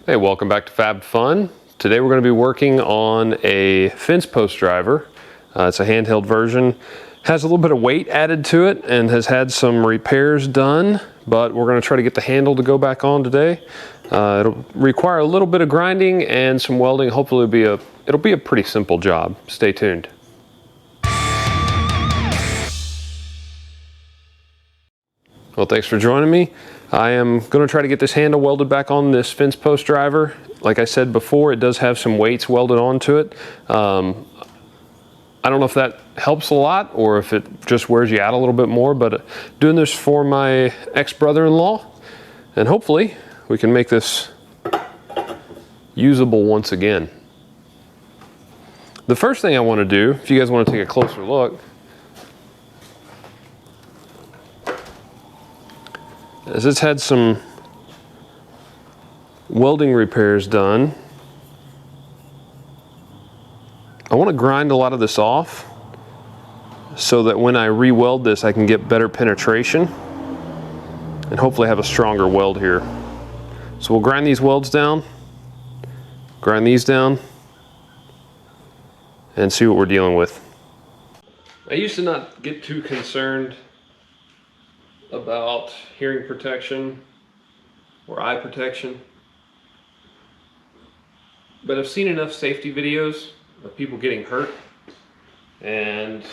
Hey, welcome back to Fab Fun. Today we're going to be working on a fence post driver. It's a handheld version. Has a little bit of weight added to it and has had some repairs done, but we're going to try to get the handle to go back on today. It'll require a little bit of grinding and some welding. Hopefully it'll be a pretty simple job. Stay tuned. Well, thanks for joining me. I am going to try to get this handle welded back on this fence post driver. Like I said before, it does have some weights welded onto it. I don't know if that helps a lot or if it just wears you out a little bit more, but doing this for my ex-brother-in-law, and hopefully we can make this usable once again. The first thing I want to do, if you guys want to take a closer look, is it's had some welding repairs done. I want to grind a lot of this off so that when I re-weld this I can get better penetration and hopefully have a stronger weld here. So we'll grind these welds down, grind these down, and see what we're dealing with. I used to not get too concerned about hearing protection or eye protection, but I've seen enough safety videos of people getting hurt and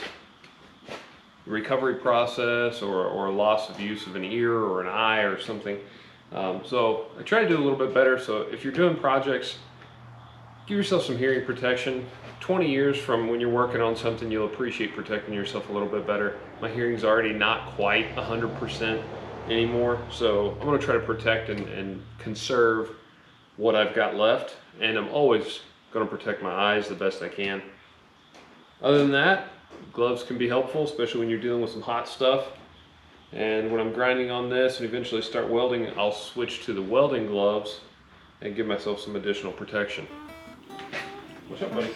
recovery process or a loss of use of an ear or an eye or something. So I try to do a little bit better. So if you're doing projects, give yourself some hearing protection. 20 years from when you're working on something, you'll appreciate protecting yourself a little bit better. My hearing's already not quite 100% anymore, so I'm going to try to protect and conserve what I've got left, and I'm always going to protect my eyes the best I can. Other than that, gloves can be helpful, especially when you're dealing with some hot stuff. And when I'm grinding on this and eventually start welding, I'll switch to the welding gloves and give myself some additional protection. What's up, buddy?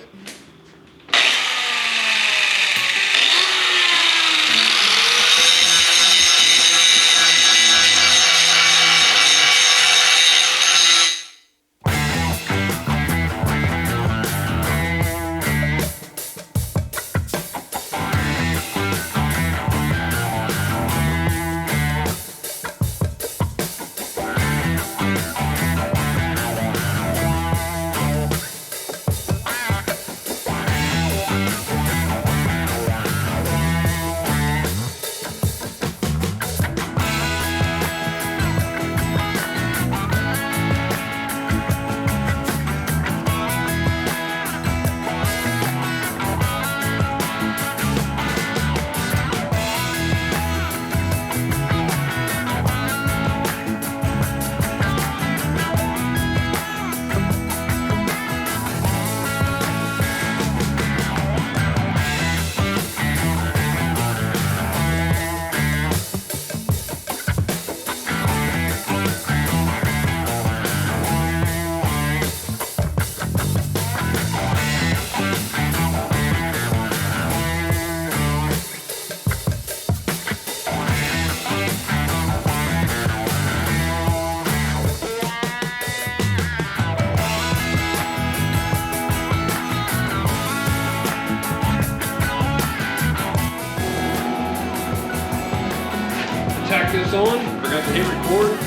Tack this on, forgot to hit record.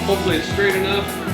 Hopefully it's straight enough.